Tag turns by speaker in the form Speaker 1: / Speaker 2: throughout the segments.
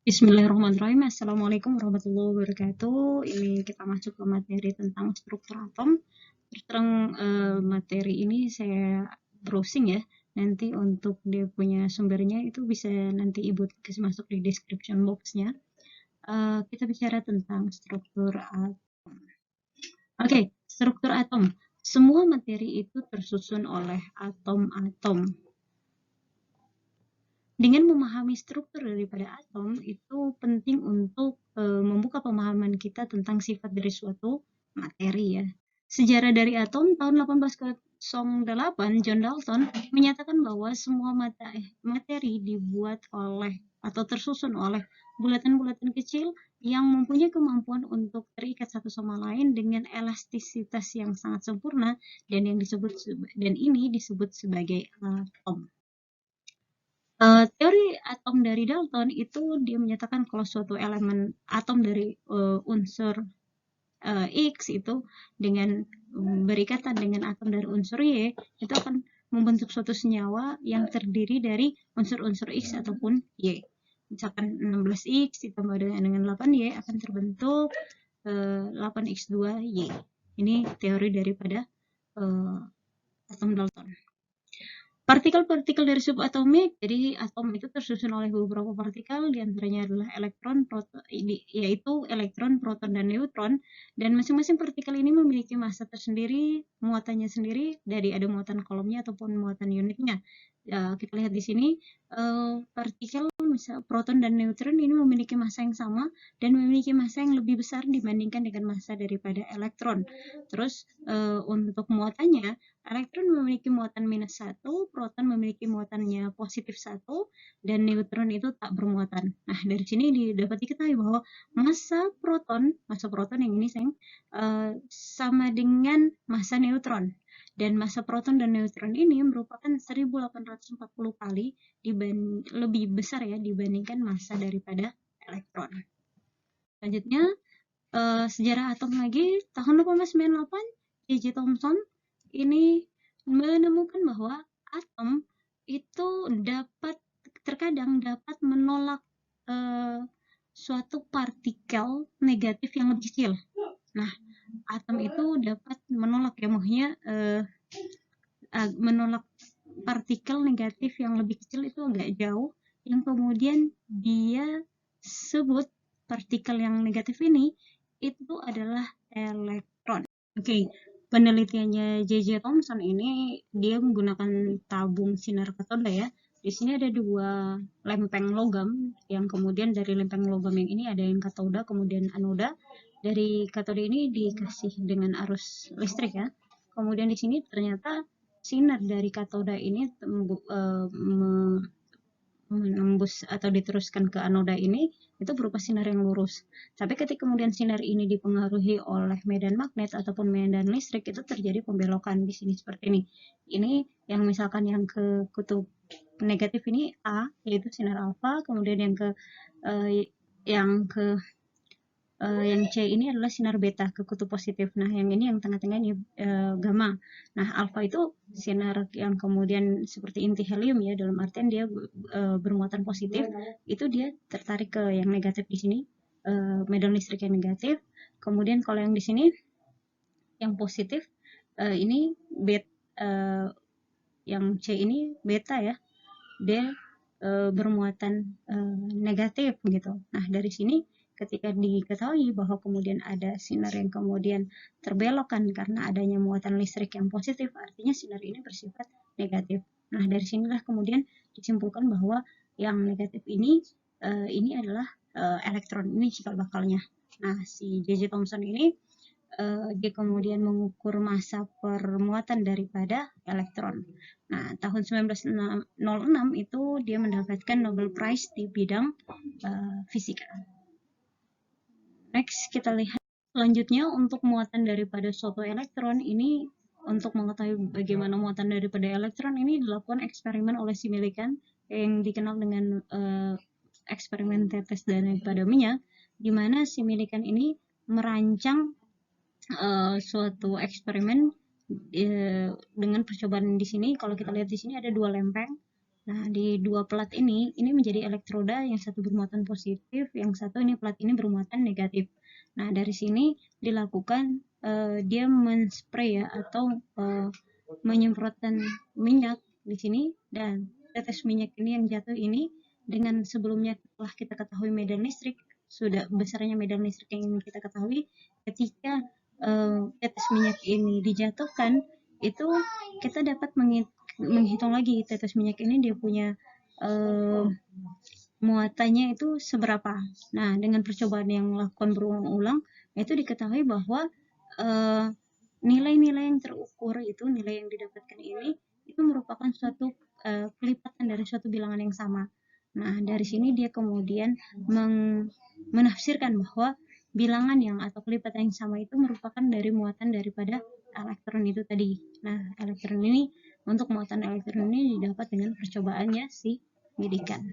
Speaker 1: Bismillahirrahmanirrahim. Assalamualaikum warahmatullahi wabarakatuh. Ini kita masuk ke materi tentang struktur atom. Terus terang materi ini saya browsing ya. Nanti untuk dia punya sumbernya itu bisa nanti Ibu kasih masuk di description box-nya. Kita bicara tentang struktur atom. Oke, struktur atom. Semua materi itu tersusun oleh atom-atom. Dengan memahami struktur daripada atom, itu penting untuk membuka pemahaman kita tentang sifat dari suatu materi ya. Sejarah dari atom tahun 1808, John Dalton menyatakan bahwa semua materi dibuat oleh atau tersusun oleh bulatan-bulatan kecil yang mempunyai kemampuan untuk terikat satu sama lain dengan elastisitas yang sangat sempurna dan ini disebut sebagai atom. Teori atom dari Dalton itu dia menyatakan kalau suatu elemen atom dari unsur X itu dengan berikatan dengan atom dari unsur Y itu akan membentuk suatu senyawa yang terdiri dari unsur-unsur X ataupun Y. Misalkan 16X ditambah dengan 8Y akan terbentuk 8X2Y. Ini teori daripada atom Dalton. Partikel-partikel dari subatomik, jadi atom itu tersusun oleh beberapa partikel, diantaranya adalah elektron, yaitu elektron, proton, dan neutron. Dan masing-masing partikel ini memiliki massa tersendiri, muatannya sendiri, dari ada muatan kolomnya ataupun muatan unitnya. Kita lihat di sini, partikel misal proton dan neutron ini memiliki massa yang sama dan memiliki massa yang lebih besar dibandingkan dengan massa daripada elektron. Terus untuk muatannya, elektron memiliki muatan -1, proton memiliki muatannya +1, dan neutron itu tak bermuatan. Nah, dari sini dapat diketahui bahwa massa proton yang ini sayang, sama dengan massa neutron. Dan massa proton dan neutron ini merupakan 1840 kali lebih besar ya dibandingkan massa daripada elektron. Selanjutnya, sejarah atom lagi, tahun 1898, J.J. Thomson ini menemukan bahwa atom itu terkadang dapat menolak suatu partikel negatif yang lebih kecil. Nah, atom itu dapat menolak ya, maksudnya menolak partikel negatif yang lebih kecil itu agak jauh, yang kemudian dia sebut partikel yang negatif ini itu adalah elektron. Oke, penelitiannya J.J. Thomson ini dia menggunakan tabung sinar katoda ya. Di sini ada dua lempeng logam yang kemudian dari lempeng logam yang ini ada yang katoda kemudian anoda. Dari katoda ini dikasih dengan arus listrik ya. Kemudian di sini ternyata sinar dari katoda ini menembus atau diteruskan ke anoda ini itu berupa sinar yang lurus. Tapi ketika kemudian sinar ini dipengaruhi oleh medan magnet ataupun medan listrik itu terjadi pembelokan di sini seperti ini. Ini yang misalkan yang ke kutub negatif ini A yaitu sinar alfa, kemudian yang C ini adalah sinar beta ke kutub positif. Nah, yang ini yang tengah-tengah ini gamma. Nah, alfa itu sinar yang kemudian seperti inti helium ya, dalam artian dia bermuatan positif, itu dia tertarik ke yang negatif di sini, medan listrik yang negatif. Kemudian kalau yang di sini yang positif, ini yang C ini beta ya, dia bermuatan negatif gitu. Nah, dari sini ketika diketahui bahwa kemudian ada sinar yang kemudian terbelokkan karena adanya muatan listrik yang positif, artinya sinar ini bersifat negatif. Nah, dari sinilah kemudian disimpulkan bahwa yang negatif ini adalah elektron, ini cikal bakalnya. Nah, si J.J. Thomson ini dia kemudian mengukur massa permuatan daripada elektron. Nah, tahun 1906 itu dia mendapatkan Nobel Prize di bidang fisika. Next, kita lihat selanjutnya untuk muatan daripada suatu elektron ini. Untuk mengetahui bagaimana muatan daripada elektron ini dilakukan eksperimen oleh si Millikan yang dikenal dengan eksperimen tetes daripada minyak, di mana si Millikan ini merancang suatu eksperimen dengan percobaan di sini. Kalau kita lihat di sini ada dua lempeng. Nah, di dua plat ini menjadi elektroda, yang satu bermuatan positif, yang satu ini plat ini bermuatan negatif. Nah, dari sini dilakukan dia menspray ya, atau menyemprotkan minyak di sini, dan tetes minyak ini yang jatuh ini dengan sebelumnya telah kita ketahui medan listrik, sudah besarnya medan listrik yang ingin kita ketahui, ketika tetes minyak ini dijatuhkan, itu kita dapat menghitung lagi tetes minyak ini dia punya muatannya itu seberapa. Nah, dengan percobaan yang lakukan berulang-ulang, itu diketahui bahwa nilai-nilai yang terukur itu, nilai yang didapatkan ini, itu merupakan suatu kelipatan dari suatu bilangan yang sama. Nah, dari sini dia kemudian menafsirkan bahwa bilangan yang atau kelipatan yang sama itu merupakan dari muatan daripada elektron itu tadi. Nah, elektron ini, untuk muatan elektron ini didapat dengan percobaannya si Millikan.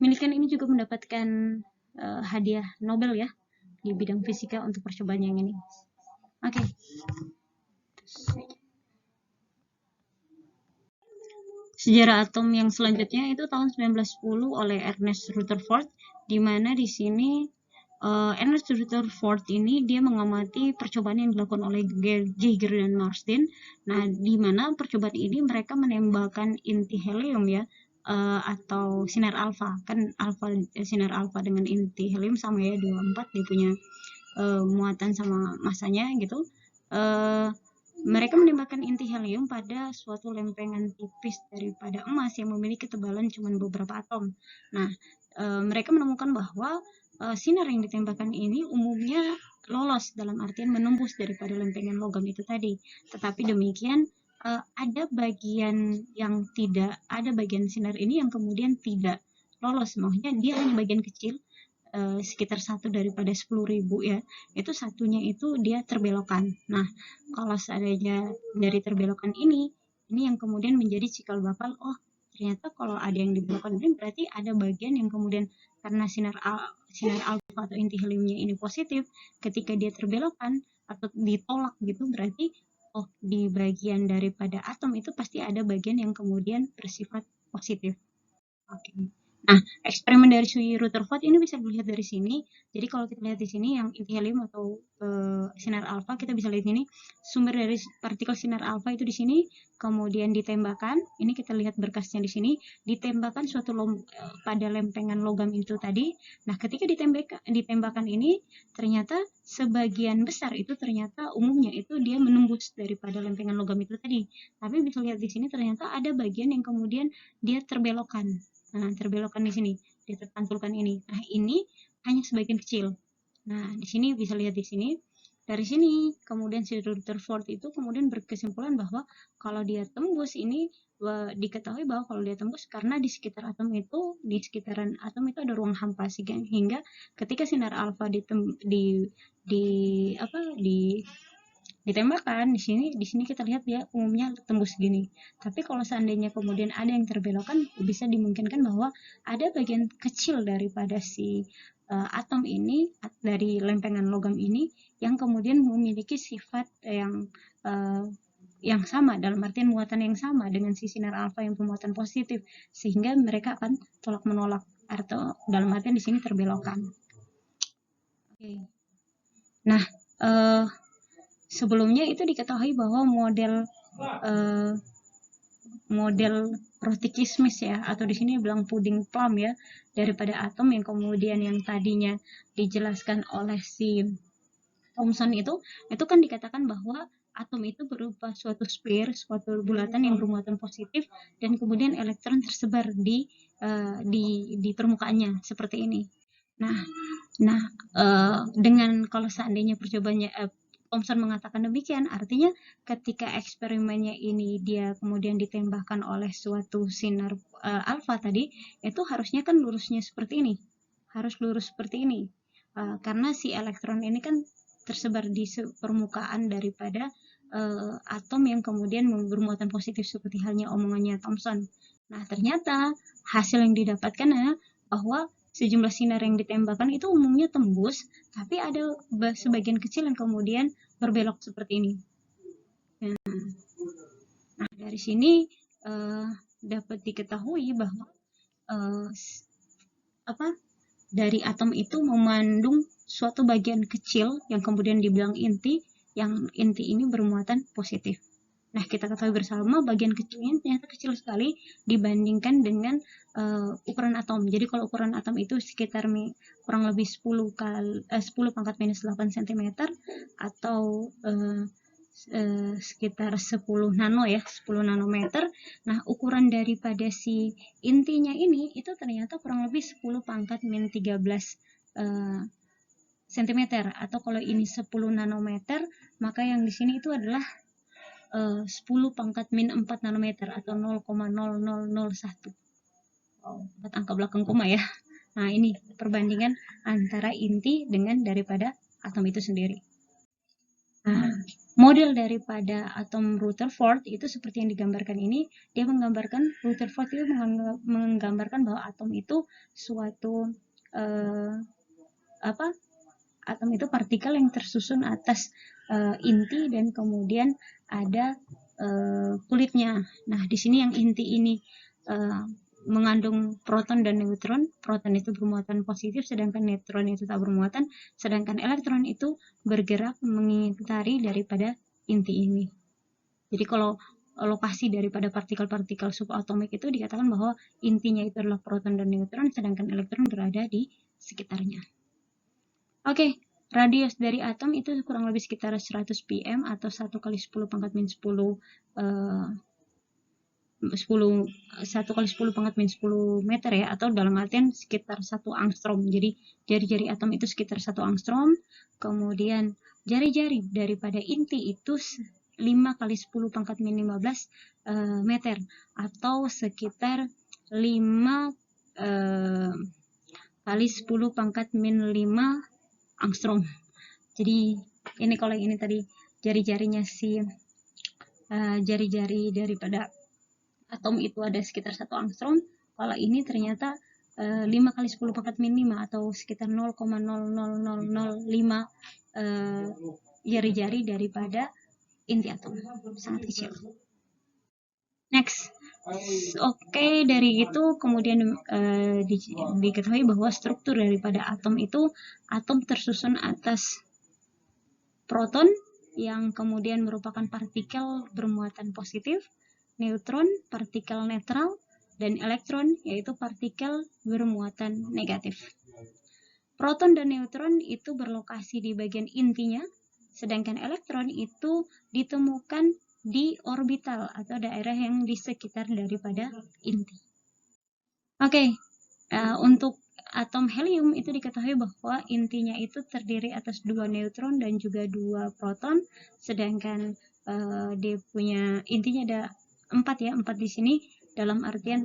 Speaker 1: Millikan ini juga mendapatkan hadiah Nobel ya di bidang fisika untuk percobaan yang ini. Oke. Sejarah atom yang selanjutnya itu tahun 1910 oleh Ernest Rutherford, di mana di sini Ernest Rutherford ini dia mengamati percobaan yang dilakukan oleh Geiger dan Marsden. Nah, di mana percobaan ini mereka menembakkan inti helium ya, atau sinar alfa. Kan sinar alfa dengan inti helium sama ya, 24, dia punya muatan sama masanya gitu. Mereka menembakkan inti helium pada suatu lempengan tipis daripada emas yang memiliki ketebalan cuma beberapa atom. Nah, mereka menemukan bahwa sinar yang ditembakkan ini umumnya lolos, dalam artian menembus daripada lempengan logam itu tadi. Tetapi demikian, ada bagian sinar ini yang kemudian tidak lolos, maksudnya dia hanya bagian kecil, sekitar 1 daripada 10.000 ya, itu satunya itu dia terbelokkan. Nah, kalau seandainya dari terbelokkan ini yang kemudian menjadi cikal bakal, oh ternyata kalau ada yang dibelokkan ini berarti ada bagian yang kemudian karena sinar alfa atau inti heliumnya ini positif, ketika dia terbelokkan atau ditolak gitu, berarti oh di bagian daripada atom itu pasti ada bagian yang kemudian bersifat positif. Oke. Nah, eksperimen dari si Rutherford ini bisa dilihat dari sini. Jadi kalau kita lihat di sini yang inti helium atau sinar alfa, kita bisa lihat ini sumber dari partikel sinar alfa itu di sini, kemudian ditembakkan. Ini kita lihat berkasnya di sini, ditembakkan pada lempengan logam itu tadi. Nah, ketika ditembakkan ini, ternyata sebagian besar itu ternyata umumnya itu dia menembus daripada lempengan logam itu tadi. Tapi bisa lihat di sini ternyata ada bagian yang kemudian dia terbelokkan. Nah, terbelokkan di sini, dia terpantulkan ini. Nah, ini hanya sebagian kecil. Nah, di sini bisa lihat di sini. Dari sini, kemudian si Rutherford itu kemudian berkesimpulan bahwa kalau dia tembus ini, diketahui bahwa kalau dia tembus karena di sekitaran atom itu ada ruang hampa, sehingga ketika sinar alfa ditembakkan di sini kita lihat dia umumnya tembus gini. Tapi kalau seandainya kemudian ada yang terbelokkan, bisa dimungkinkan bahwa ada bagian kecil daripada si atom ini, dari lempengan logam ini, yang kemudian memiliki sifat yang sama, dalam artian muatan yang sama dengan si sinar alfa yang bermuatan positif, sehingga mereka akan tolak menolak, atau dalam artian di sini terbelokkan. Oke. Nah, sebelumnya itu diketahui bahwa model roti kismis ya, atau di sini bilang puding plum ya, daripada atom yang kemudian yang tadinya dijelaskan oleh si Thomson itu kan dikatakan bahwa atom itu berupa suatu sphere, suatu bulatan yang bermuatan positif, dan kemudian elektron tersebar di permukaannya seperti ini. Nah, dengan kalau seandainya percobaannya Thomson mengatakan demikian, artinya ketika eksperimennya ini dia kemudian ditembakkan oleh suatu sinar alfa tadi, itu harusnya kan lurusnya seperti ini, harus lurus seperti ini, karena si elektron ini kan tersebar di permukaan daripada atom yang kemudian bermuatan positif, seperti halnya omongannya Thomson. Nah, ternyata hasil yang didapatkan adalah bahwa sejumlah sinar yang ditembakkan itu umumnya tembus, tapi ada sebagian kecil yang kemudian berbelok seperti ini. Nah, dari sini dapat diketahui bahwa dari atom itu mengandung suatu bagian kecil yang kemudian dibilang inti, yang inti ini bermuatan positif. Nah, kita ketahui bersama bagian kecilnya ternyata kecil sekali dibandingkan dengan ukuran atom. Jadi kalau ukuran atom itu sekitar kurang lebih 10 pangkat minus 8 cm atau sekitar 10 nano ya, 10 nanometer. Nah, ukuran daripada si intinya ini itu ternyata kurang lebih 10 pangkat min 13 cm, atau kalau ini 10 nanometer, maka yang di sini itu adalah 10 pangkat min 4 nanometer atau 0,0001. Buat angka belakang koma ya. Nah, ini perbandingan antara inti dengan daripada atom itu sendiri. Nah, model daripada atom Rutherford itu seperti yang digambarkan ini. Dia menggambarkan, Rutherford itu menggambarkan bahwa atom itu suatu atom itu partikel yang tersusun atas inti dan kemudian ada kulitnya. Nah, di sini yang inti ini mengandung proton dan neutron. Proton itu bermuatan positif, sedangkan neutron itu tak bermuatan, sedangkan elektron itu bergerak mengitari daripada inti ini. Jadi kalau lokasi daripada partikel-partikel subatomik itu dikatakan bahwa intinya itu adalah proton dan neutron, sedangkan elektron berada di sekitarnya. Oke, radius dari atom itu kurang lebih sekitar 100 pm atau 1 kali 10 pangkat min 10 1 kali 10 pangkat min 10 meter ya, atau dalam artian sekitar 1 angstrom. Jadi jari-jari atom itu sekitar 1 angstrom. Kemudian jari-jari daripada inti itu 5 kali 10 pangkat min 15 meter atau sekitar 5 kali 10 pangkat min 5 angstrom. Jadi ini kalau ini tadi jari-jarinya jari-jari daripada atom itu ada sekitar 1 angstrom. Kalau ini ternyata 5 kali 10 pangkat min 5 atau sekitar 0,00005 jari-jari daripada inti atom. Sangat kecil. Next. Oke, dari itu kemudian diketahui bahwa struktur daripada atom itu, atom tersusun atas proton yang kemudian merupakan partikel bermuatan positif, neutron partikel netral, dan elektron yaitu partikel bermuatan negatif. Proton dan neutron itu berlokasi di bagian intinya, sedangkan elektron itu ditemukan di orbital atau daerah yang di sekitar daripada inti. Oke, untuk atom helium itu diketahui bahwa intinya itu terdiri atas 2 neutron dan juga 2 proton, sedangkan dia punya intinya ada 4 ya, 4 di sini dalam artian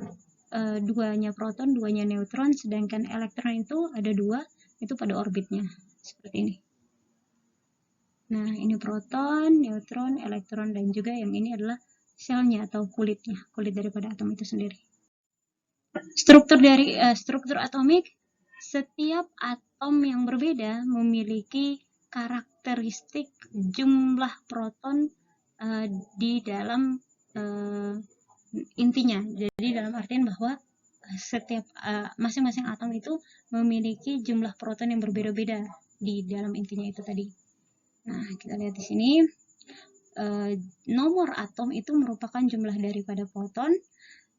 Speaker 1: 2-nya proton, 2-nya neutron, sedangkan elektron itu ada 2, itu pada orbitnya seperti ini. Nah, ini proton, neutron, elektron, dan juga yang ini adalah selnya atau kulitnya, kulit daripada atom itu sendiri. Struktur atomik, setiap atom yang berbeda memiliki karakteristik jumlah proton di dalam intinya. Jadi dalam artian bahwa setiap masing-masing atom itu memiliki jumlah proton yang berbeda-beda di dalam intinya itu tadi. Nah, kita lihat di sini nomor atom itu merupakan jumlah daripada proton.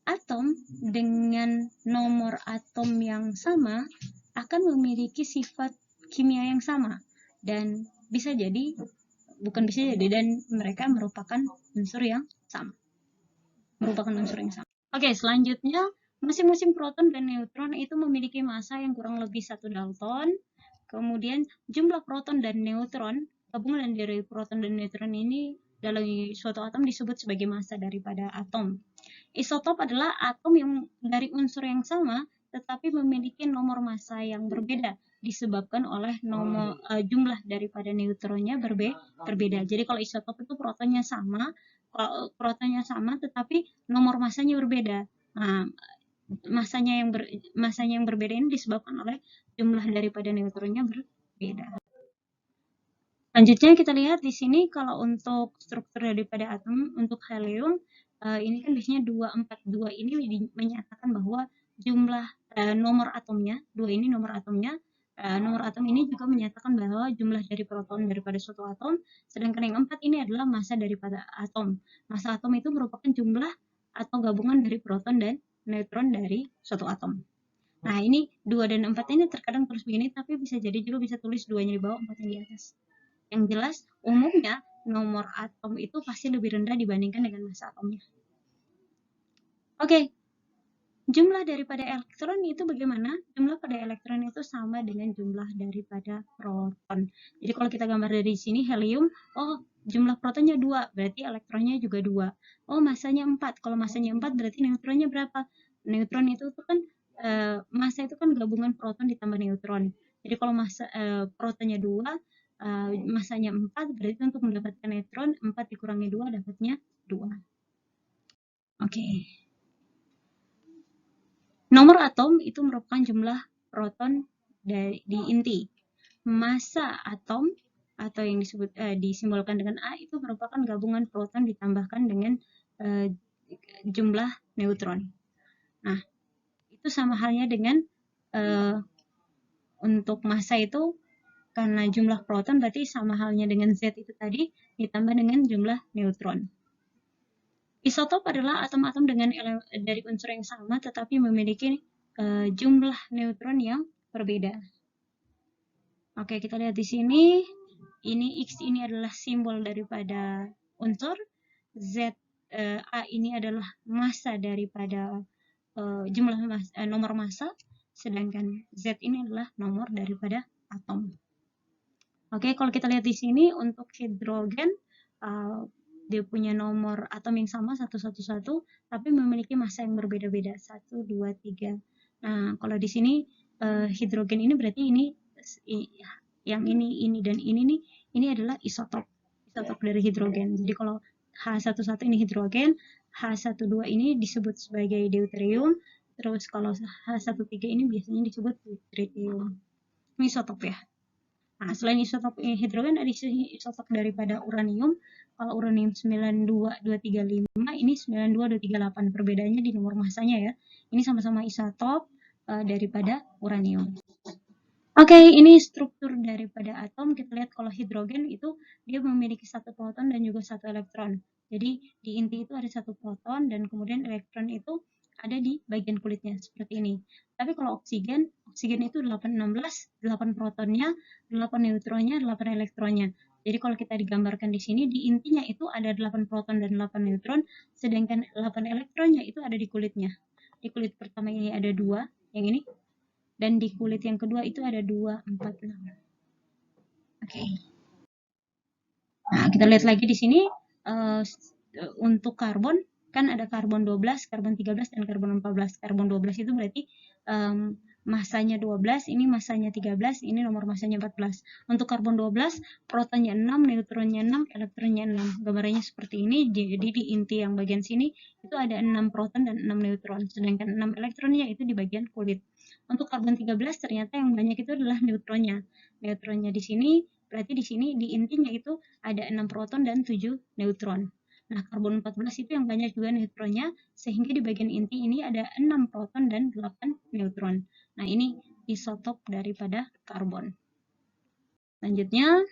Speaker 1: Atom dengan nomor atom yang sama akan memiliki sifat kimia yang sama, dan dan mereka merupakan unsur yang sama. Oke, selanjutnya masing-masing proton dan neutron itu memiliki massa yang kurang lebih 1 dalton. Kemudian jumlah proton dan neutron, gabungan dari proton dan neutron ini dalam suatu atom disebut sebagai massa daripada atom. Isotop adalah atom yang dari unsur yang sama tetapi memiliki nomor massa yang berbeda disebabkan oleh jumlah daripada neutronnya berbeda. Jadi kalau isotop itu protonnya sama tetapi nomor massanya berbeda. Nah, massanya yang berbeda ini disebabkan oleh jumlah daripada neutronnya berbeda. Selanjutnya kita lihat di sini kalau untuk struktur daripada atom untuk helium ini kan biasanya 242 ini menyatakan bahwa jumlah nomor atomnya, 2 ini nomor atomnya, nomor atom ini juga menyatakan bahwa jumlah dari proton daripada suatu atom, sedangkan yang 4 ini adalah massa daripada atom. Massa atom itu merupakan jumlah atau gabungan dari proton dan neutron dari suatu atom. Nah, ini 2 dan 4 ini terkadang tulis begini, tapi bisa jadi juga bisa tulis 2-nya di bawah, 4-nya di atas. Yang jelas, umumnya nomor atom itu pasti lebih rendah dibandingkan dengan massa atomnya. Oke, jumlah daripada elektron itu bagaimana? Jumlah pada elektron itu sama dengan jumlah daripada proton. Jadi kalau kita gambar dari sini helium, oh jumlah protonnya 2, berarti elektronnya juga 2. Oh masanya 4, kalau masanya 4 berarti neutronnya berapa? Neutron itu kan massa itu kan gabungan proton ditambah neutron. Jadi kalau massa protonnya 2, massanya 4, berarti untuk mendapatkan neutron 4 dikurangi 2 dapatnya 2. Oke. Nomor atom itu merupakan jumlah proton di inti. Massa atom atau yang disimbolkan dengan A itu merupakan gabungan proton ditambahkan dengan jumlah neutron. Nah, itu sama halnya dengan untuk massa itu karena jumlah proton berarti sama halnya dengan Z itu tadi ditambah dengan jumlah neutron. Isotop adalah atom-atom dengan dari unsur yang sama tetapi memiliki jumlah neutron yang berbeda. Oke, kita lihat di sini. Ini X ini adalah simbol daripada unsur. Z A ini adalah massa daripada jumlah nomor massa. Sedangkan Z ini adalah nomor daripada atom. Oke, kalau kita lihat di sini untuk hidrogen dia punya nomor atom yang sama 111 tapi memiliki massa yang berbeda-beda 1 2 3. Nah, kalau di sini hidrogen ini berarti ini yang ini dan ini nih ini adalah isotop dari hidrogen. Jadi kalau H11 ini hidrogen, H12 ini disebut sebagai deuterium, terus kalau H13 ini biasanya disebut tritium. Ini isotop ya. Nah, selain isotop hidrogen ada isotop daripada uranium. Kalau uranium 92235 ini 92238. Perbedaannya di nomor massanya ya. Ini sama-sama isotop daripada uranium. Oke, ini struktur daripada atom. Kita lihat kalau hidrogen itu dia memiliki satu proton dan juga satu elektron. Jadi di inti itu ada satu proton dan kemudian elektron itu ada di bagian kulitnya seperti ini. Tapi kalau oksigen itu 816, 8 protonnya, 8 neutronnya, 8 elektronnya. Jadi kalau kita digambarkan di sini di intinya itu ada 8 proton dan 8 neutron, sedangkan 8 elektronnya itu ada di kulitnya. Di kulit pertama ini ada 2, yang ini. Dan di kulit yang kedua itu ada 2, 4, 6. Oke. Nah, kita lihat lagi di sini untuk karbon kan ada karbon 12, karbon 13 dan karbon 14. Karbon 12 itu berarti masanya 12, ini masanya 13, ini nomor masanya 14. Untuk karbon 12, protonnya 6, neutronnya 6, elektronnya 6. Gambarannya seperti ini. Jadi di inti yang bagian sini itu ada 6 proton dan 6 neutron, sedangkan 6 elektronnya itu di bagian kulit. Untuk karbon 13 ternyata yang banyak itu adalah neutronnya. Neutronnya di sini berarti di sini di intinya itu ada 6 proton dan 7 neutron. Nah, karbon 14 itu yang banyak juga neutronnya, sehingga di bagian inti ini ada 6 proton dan 8 neutron. Nah, ini isotop daripada karbon. Selanjutnya,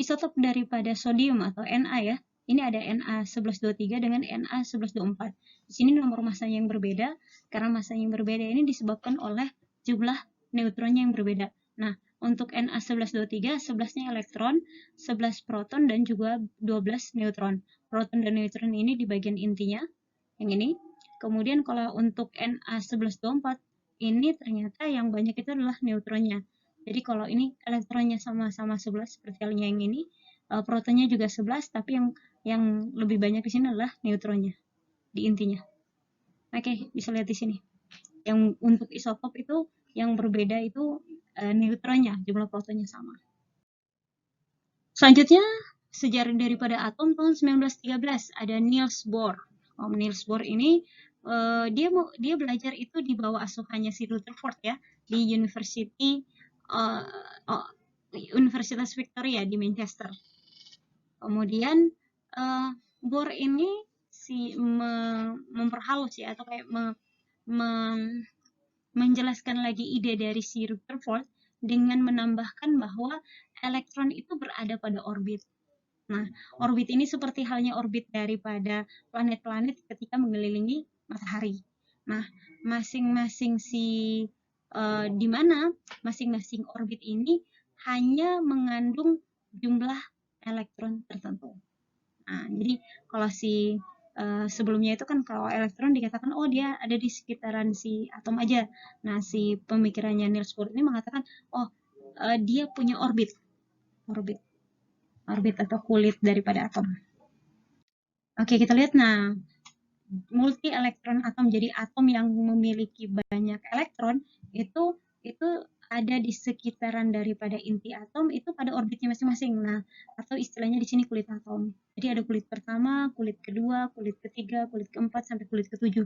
Speaker 1: isotop daripada sodium atau Na ya. Ini ada Na1123 dengan Na1124. Di sini nomor masanya yang berbeda, karena masanya yang berbeda ini disebabkan oleh jumlah neutronnya yang berbeda. Nah, untuk Na1123, 11-nya elektron, 11 proton, dan juga 12 neutron. Proton dan neutron ini di bagian intinya, yang ini. Kemudian kalau untuk Na1124, ini ternyata yang banyak itu adalah neutronnya. Jadi kalau ini elektronnya sama-sama 11, seperti halnya yang ini, protonnya juga 11, tapi yang lebih banyak di sini adalah neutronnya, di intinya. Oke, bisa lihat di sini. Yang untuk isotop itu, yang berbeda itu neutronnya, jumlah protonnya sama. Selanjutnya, sejarah daripada atom tahun 1913 ada Niels Bohr. Niels Bohr ini dia belajar itu di bawah asuhannya si Rutherford ya di Universitas Victoria di Manchester. Kemudian Bohr ini memperhalus ya, atau kayak menjelaskan lagi ide dari si Rutherford dengan menambahkan bahwa elektron itu berada pada orbit. Nah, orbit ini seperti halnya orbit daripada planet-planet ketika mengelilingi matahari. Nah, masing-masing di mana masing-masing orbit ini hanya mengandung jumlah elektron tertentu. Nah, jadi kalau sebelumnya itu kan kalau elektron dikatakan oh dia ada di sekitaran si atom aja. Nah, si pemikirannya Niels Bohr ini mengatakan oh dia punya orbit atau kulit daripada atom. Oke, kita lihat. Nah, multi elektron atom, jadi atom yang memiliki banyak elektron itu ada di sekitaran daripada inti atom itu pada orbitnya masing-masing. Nah, atau istilahnya di sini kulit atom. Jadi ada kulit pertama, kulit kedua, kulit ketiga, kulit keempat sampai kulit ketujuh.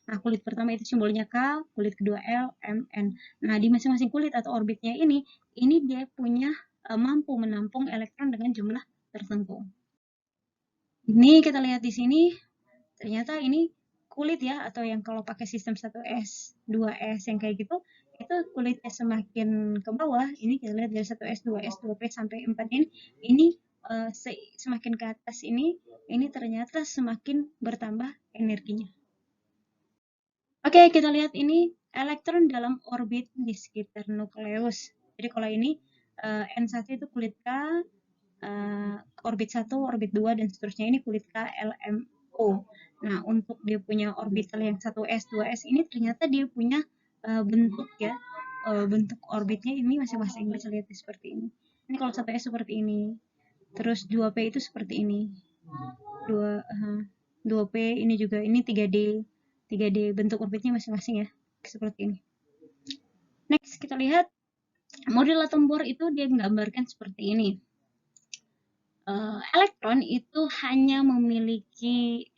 Speaker 1: Nah, kulit pertama itu simbolnya K, kulit kedua L, M, N. Nah, di masing-masing kulit atau orbitnya ini dia punya mampu menampung elektron dengan jumlah tertentu. Ini kita lihat di sini, ternyata ini kulit ya, atau yang kalau pakai sistem 1S, 2S yang kayak gitu, itu kulitnya semakin ke bawah. Ini kita lihat dari 1S, 2S, 2P sampai 4 ini semakin ke atas ini ternyata semakin bertambah energinya. Oke, kita lihat ini elektron dalam orbit di sekitar nukleus. Jadi kalau ini N1 itu kulit K, orbit 1, orbit 2, dan seterusnya ini kulit K, L, M, O. Nah, untuk dia punya orbital yang 1S, 2S ini ternyata dia punya bentuk ya, bentuk orbitnya ini masing-masing bisa lihat seperti ini. Ini kalau 1S seperti ini, terus 2P itu seperti ini, 2P ini juga, ini 3D bentuk orbitnya masing-masing ya, seperti ini. Next, kita lihat model atom Bohr itu dia menggambarkan seperti ini. Elektron itu hanya memiliki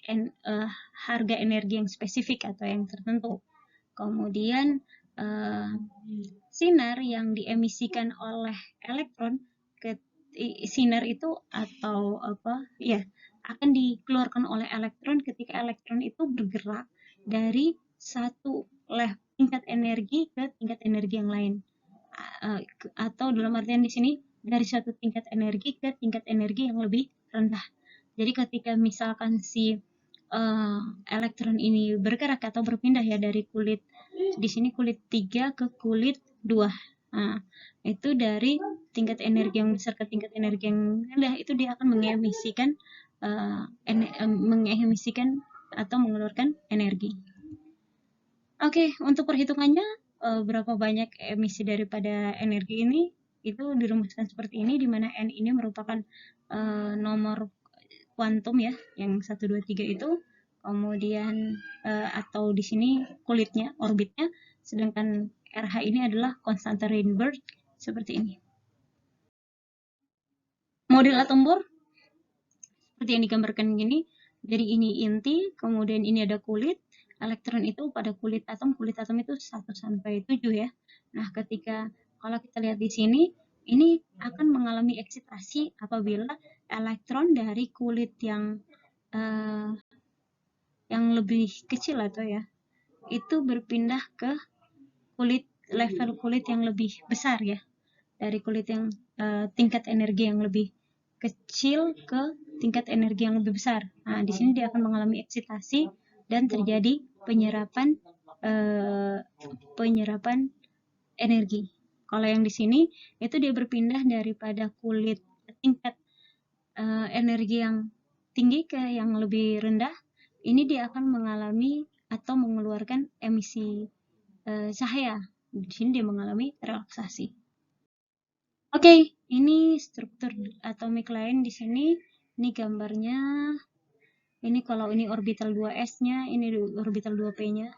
Speaker 1: harga energi yang spesifik atau yang tertentu. Kemudian sinar yang diemisikan oleh elektron sinar itu atau apa ya akan dikeluarkan oleh elektron ketika elektron itu bergerak dari satu tingkat energi ke tingkat energi yang lain, atau dalam artian di sini dari satu tingkat energi ke tingkat energi yang lebih rendah. Jadi ketika misalkan si elektron ini bergerak atau berpindah ya dari kulit di sini kulit 3 ke kulit 2. Nah, itu dari tingkat energi yang besar ke tingkat energi yang rendah itu dia akan mengemisikan atau mengeluarkan energi. Oke, untuk perhitungannya berapa banyak emisi daripada energi ini itu dirumuskan seperti ini, di mana N ini merupakan nomor kuantum ya, yang 1, 2, 3 itu. Kemudian atau di sini kulitnya, orbitnya, sedangkan RH ini adalah konstanta Rydberg seperti ini. Model atom Bohr seperti yang digambarkan gini. Jadi ini inti, kemudian ini ada kulit. Elektron itu pada kulit atom itu 1 sampai 7 ya. Nah, kalau kita lihat di sini, ini akan mengalami eksitasi apabila elektron dari kulit yang lebih kecil atau ya, itu berpindah ke level kulit yang lebih besar ya, dari kulit yang tingkat energi yang lebih kecil ke tingkat energi yang lebih besar. Nah, di sini dia akan mengalami eksitasi dan terjadi penyerapan energi. Kalau yang di sini itu dia berpindah daripada kulit tingkat energi yang tinggi ke yang lebih rendah. Ini dia akan mengalami atau mengeluarkan emisi cahaya. Di sini dia mengalami relaksasi. Oke, ini struktur atomik lain di sini. Ini gambarnya. Ini kalau ini orbital 2s-nya, ini orbital 2p-nya.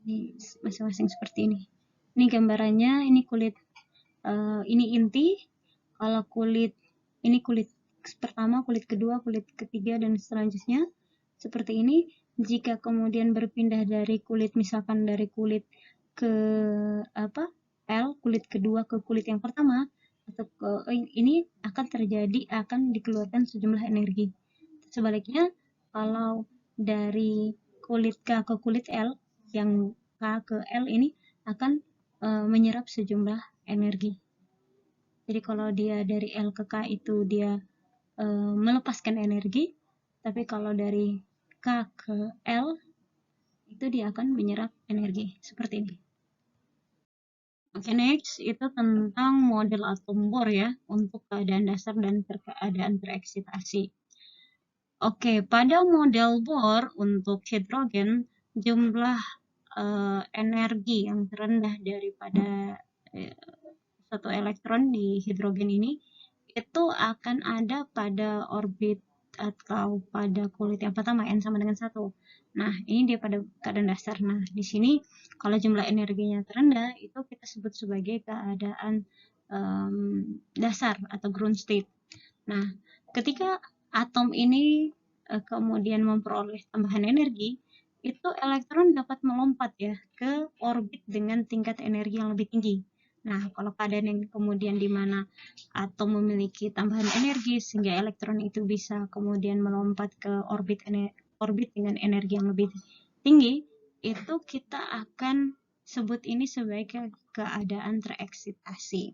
Speaker 1: Ini masing-masing seperti ini. Ini gambarannya, ini kulit, ini inti. Kalau ini kulit pertama, kulit kedua, kulit ketiga, dan selanjutnya seperti ini. Jika kemudian berpindah dari kulit, misalkan dari kulit ke L, kulit kedua ke kulit yang pertama, atau ini akan dikeluarkan sejumlah energi. Sebaliknya, kalau dari kulit K ke kulit L, yang K ke L ini akan menyerap sejumlah energi. Jadi kalau dia dari L ke K itu dia melepaskan energi, tapi kalau dari K ke L itu dia akan menyerap energi seperti ini. Oke, next itu tentang model atom Bohr ya, untuk keadaan dasar dan keadaan tereksitasi. Oke, pada model Bohr untuk hidrogen, jumlah energi yang terendah daripada satu elektron di hidrogen ini itu akan ada pada orbit atau pada kulit yang pertama, N sama dengan 1. Nah, ini dia pada keadaan dasar. Nah, di sini kalau jumlah energinya terendah itu kita sebut sebagai keadaan dasar atau ground state. Nah, ketika atom ini kemudian memperoleh tambahan energi, itu elektron dapat melompat ya ke orbit dengan tingkat energi yang lebih tinggi. Nah, kalau keadaan yang kemudian di mana atom memiliki tambahan energi sehingga elektron itu bisa kemudian melompat ke orbit dengan energi yang lebih tinggi, itu kita akan sebut ini sebagai keadaan tereksitasi.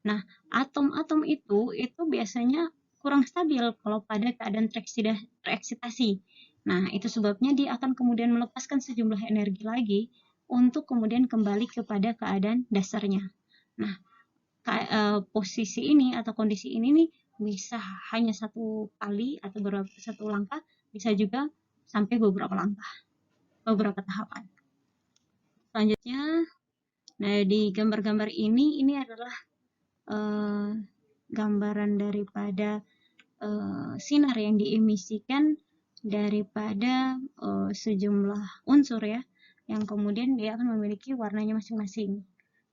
Speaker 1: Nah, atom-atom itu biasanya kurang stabil kalau pada keadaan tereksitasi. Nah, itu sebabnya dia akan kemudian melepaskan sejumlah energi lagi untuk kemudian kembali kepada keadaan dasarnya. Nah, posisi ini atau kondisi ini nih bisa hanya satu kali atau satu langkah, bisa juga sampai beberapa langkah, beberapa tahapan. Selanjutnya, nah di gambar-gambar ini adalah gambaran daripada sinar yang diemisikan daripada sejumlah unsur ya, yang kemudian dia akan memiliki warnanya masing-masing.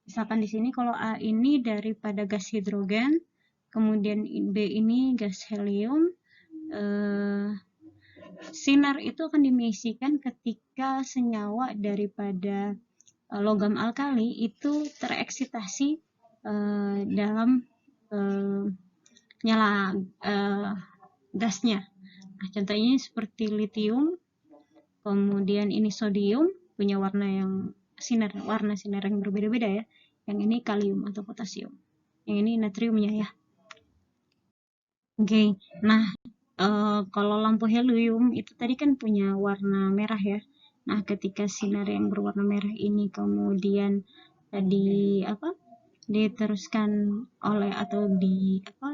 Speaker 1: Misalkan di sini kalau A ini daripada gas hidrogen, kemudian B ini gas helium. Sinar itu akan diemisikan ketika senyawa daripada logam alkali itu tereksitasi dalam nyala gasnya. Nah, contohnya seperti litium, kemudian ini sodium punya warna sinar yang berbeda-beda ya. Yang ini kalium atau potasium. Yang ini natriumnya ya. Oke, nah kalau lampu helium itu tadi kan punya warna merah ya. Nah, ketika sinar yang berwarna merah ini kemudian diteruskan oleh atau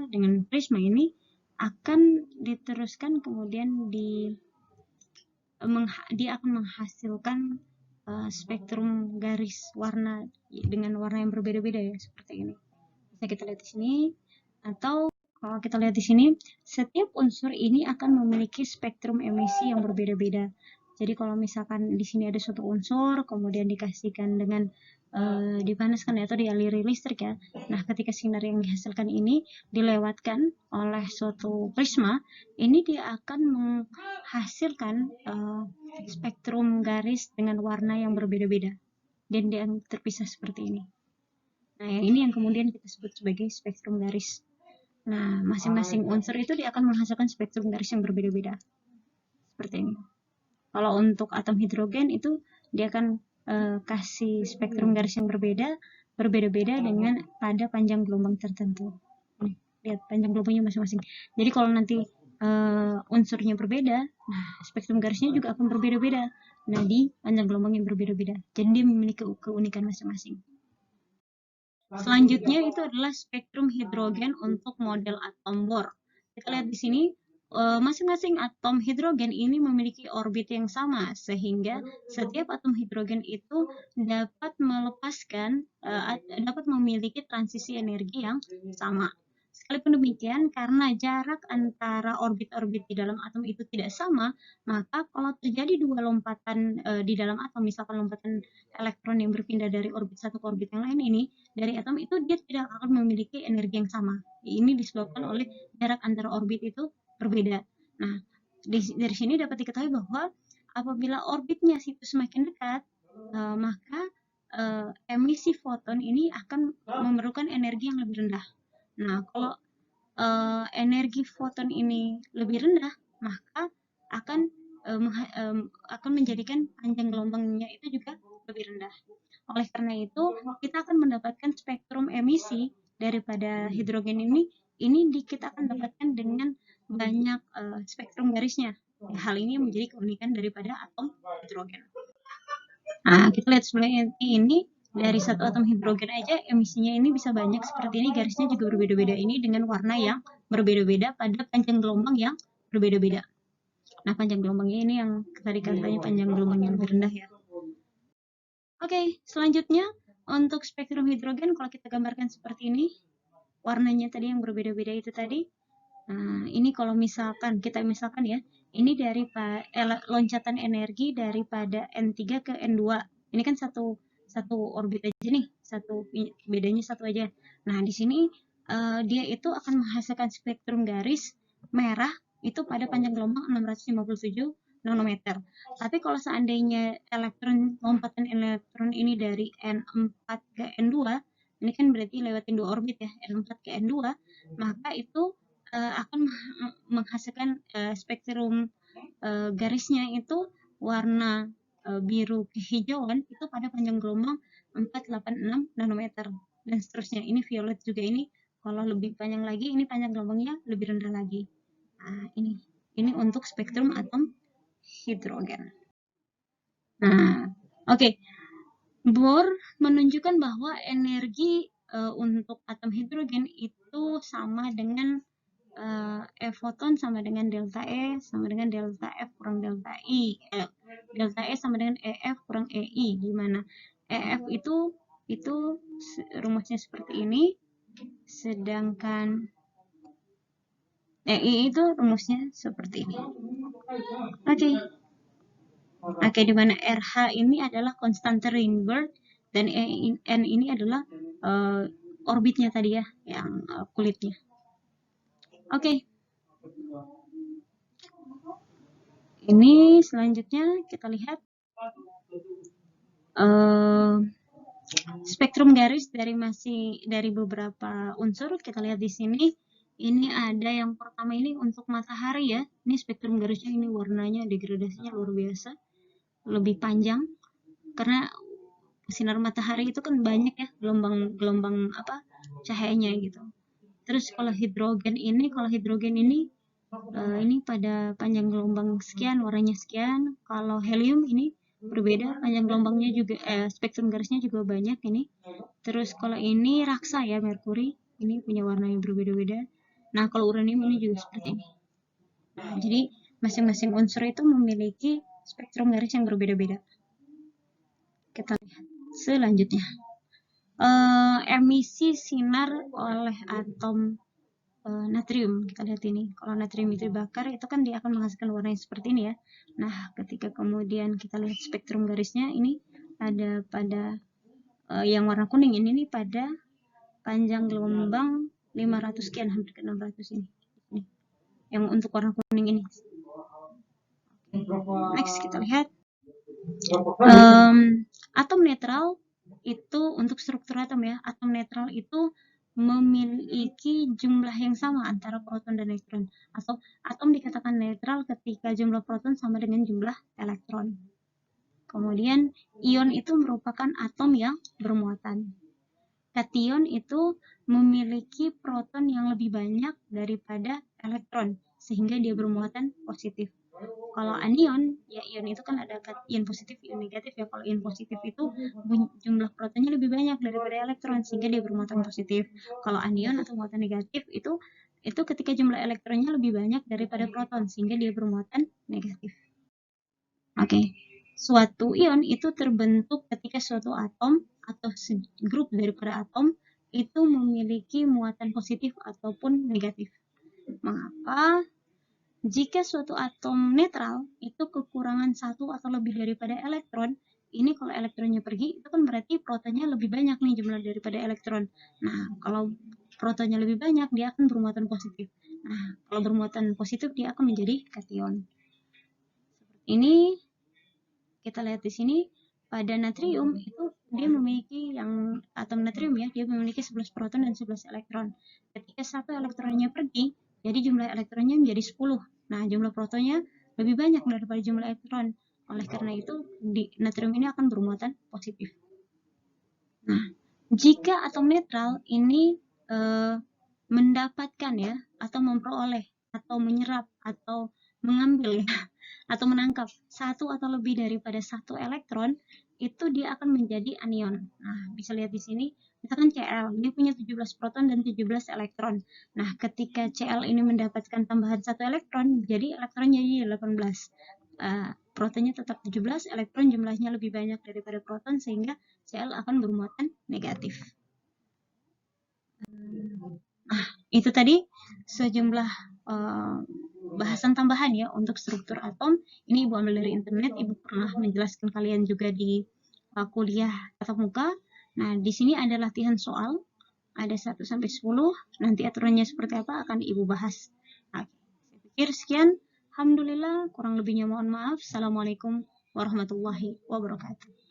Speaker 1: dengan prisma ini akan diteruskan kemudian dia akan menghasilkan spektrum garis warna dengan warna yang berbeda-beda ya, seperti ini. Bisa kita lihat di sini, atau kalau kita lihat di sini, setiap unsur ini akan memiliki spektrum emisi yang berbeda-beda. Jadi kalau misalkan di sini ada suatu unsur, kemudian dikasihkan dengan dipanaskan atau dialiri listrik ya. Nah, ketika sinar yang dihasilkan ini dilewatkan oleh suatu prisma, ini dia akan menghasilkan spektrum garis dengan warna yang berbeda-beda dan dia terpisah seperti ini. Nah, yang ini yang kemudian kita sebut sebagai spektrum garis. Nah, masing-masing unsur itu dia akan menghasilkan spektrum garis yang berbeda-beda. Seperti ini. Kalau untuk atom hidrogen itu dia akan kasih spektrum garis yang berbeda-beda dengan pada panjang gelombang tertentu. Nih, lihat panjang gelombangnya masing-masing. Jadi kalau nanti unsurnya berbeda, nah spektrum garisnya juga akan berbeda-beda. Nah, di panjang gelombang yang berbeda-beda. Jadi dia memiliki keunikan masing-masing. Selanjutnya itu adalah spektrum hidrogen untuk model atom Bohr. Kita lihat di sini masing-masing atom hidrogen ini memiliki orbit yang sama sehingga setiap atom hidrogen itu dapat dapat memiliki transisi energi yang sama. Sekalipun demikian, karena jarak antara orbit-orbit di dalam atom itu tidak sama, maka kalau terjadi dua lompatan di dalam atom, misalkan lompatan elektron yang berpindah dari orbit satu ke orbit yang lain ini, dari atom itu dia tidak akan memiliki energi yang sama. Ini disebabkan oleh jarak antara orbit itu berbeda. Nah, dari sini dapat diketahui bahwa apabila orbitnya itu semakin dekat, maka emisi foton ini akan memerlukan energi yang lebih rendah. Nah, kalau energi foton ini lebih rendah, maka akan akan menjadikan panjang gelombangnya itu juga lebih rendah. Oleh karena itu, kita akan mendapatkan spektrum emisi daripada hidrogen ini kita akan dapatkan dengan banyak spektrum garisnya. Hal ini menjadi keunikan daripada atom hidrogen. Nah, kita lihat sebenarnya ini dari satu atom hidrogen aja emisinya ini bisa banyak seperti ini, garisnya juga berbeda-beda ini dengan warna yang berbeda-beda pada panjang gelombang yang berbeda-beda. Nah, panjang gelombangnya ini yang tadi katanya panjang gelombang yang lebih rendah ya. Oke, selanjutnya untuk spektrum hidrogen kalau kita gambarkan seperti ini, warnanya tadi yang berbeda-beda itu tadi. Nah, ini kalau misalkan ya, ini dari loncatan energi daripada N3 ke N2. Ini kan satu orbit aja nih, bedanya satu aja. Nah, di sini dia itu akan menghasilkan spektrum garis merah itu pada panjang gelombang 657 nanometer. Tapi kalau seandainya lompatan elektron ini dari N4 ke N2, ini kan berarti lewatin 2 orbit ya, N4 ke N2, maka itu akan menghasilkan spektrum garisnya itu warna biru kehijauan itu pada panjang gelombang 486 nanometer dan seterusnya. Ini violet juga, ini kalau lebih panjang lagi ini panjang gelombangnya lebih rendah lagi. Nah, ini untuk spektrum atom hidrogen. Nah, oke. Bohr menunjukkan bahwa energi untuk atom hidrogen itu sama dengan E foton sama dengan delta E sama dengan delta F kurang delta I. Delta E sama dengan EF kurang EI. Gimana? EF itu rumusnya seperti ini, sedangkan EI itu rumusnya seperti ini. Oke, di mana RH ini adalah konstante Rydberg dan N ini adalah orbitnya tadi ya, yang kulitnya. Oke. Ini selanjutnya kita lihat spektrum garis dari beberapa unsur. Kita lihat di sini. Ini ada yang pertama ini untuk matahari ya. Ini spektrum garisnya, ini warnanya degradasinya luar biasa, lebih panjang karena sinar matahari itu kan banyak ya gelombang cahayanya gitu. Terus kalau hidrogen ini ini pada panjang gelombang sekian, warnanya sekian. Kalau helium ini berbeda, panjang gelombangnya juga spektrum garisnya juga banyak ini. Terus kalau ini raksa ya, merkuri, ini punya warna yang berbeda-beda. Nah, kalau uranium ini juga seperti ini. Nah, jadi masing-masing unsur itu memiliki spektrum garis yang berbeda-beda. Kita lihat selanjutnya. Emisi sinar oleh atom natrium. Kita lihat ini. Kalau natrium itu dibakar, itu kan dia akan menghasilkan warna yang seperti ini ya. Nah, ketika kemudian kita lihat spektrum garisnya, ini ada pada yang warna kuning ini pada panjang gelombang 500 sekian, hampir ke 600 ini. Yang untuk warna kuning ini. Next, kita lihat. Atom netral itu untuk struktur atom ya. Atom netral itu memiliki jumlah yang sama antara proton dan elektron. Atau atom dikatakan netral ketika jumlah proton sama dengan jumlah elektron. Kemudian ion itu merupakan atom yang bermuatan. Kation itu memiliki proton yang lebih banyak daripada elektron, sehingga dia bermuatan positif. Kalau anion, ya ion itu kan ada ion positif, ion negatif ya. Kalau ion positif itu jumlah protonnya lebih banyak daripada elektron, sehingga dia bermuatan positif. Kalau anion atau muatan negatif itu ketika jumlah elektronnya lebih banyak daripada proton, sehingga dia bermuatan negatif. Oke. Suatu ion itu terbentuk ketika suatu atom atau grup daripada atom itu memiliki muatan positif ataupun negatif. Mengapa? Jika suatu atom netral itu kekurangan satu atau lebih daripada elektron, ini kalau elektronnya pergi, itu kan berarti protonnya lebih banyak nih jumlah daripada elektron. Nah, kalau protonnya lebih banyak, dia akan bermuatan positif. Nah, kalau bermuatan positif, dia akan menjadi kation. Ini kita lihat di sini pada natrium itu dia memiliki yang atom natrium ya, dia memiliki 11 proton dan 11 elektron. Ketika satu elektronnya pergi, jadi jumlah elektronnya menjadi 10. Nah, jumlah protonnya lebih banyak daripada jumlah elektron. Oleh karena itu, natrium ini akan bermuatan positif. Nah, jika atom netral ini mendapatkan ya, atau memperoleh, atau menyerap, atau mengambil ya, atau menangkap satu atau lebih daripada satu elektron, itu dia akan menjadi anion. Nah, bisa lihat di sini, misalkan Cl, dia punya 17 proton dan 17 elektron. Nah, ketika Cl ini mendapatkan tambahan satu elektron, jadi elektronnya jadi 18. Protonnya tetap 17, elektron jumlahnya lebih banyak daripada proton, sehingga Cl akan bermuatan negatif. Nah, itu tadi sejumlah bahasan tambahan ya untuk struktur atom. Ini Ibu ambil dari internet, Ibu pernah menjelaskan kalian juga di kuliah tatap muka. Nah, di sini ada latihan soal, ada 1 sampai 10, nanti aturannya seperti apa akan Ibu bahas. Nah, saya pikir sekian. Alhamdulillah, kurang lebihnya mohon maaf. Assalamualaikum warahmatullahi wabarakatuh.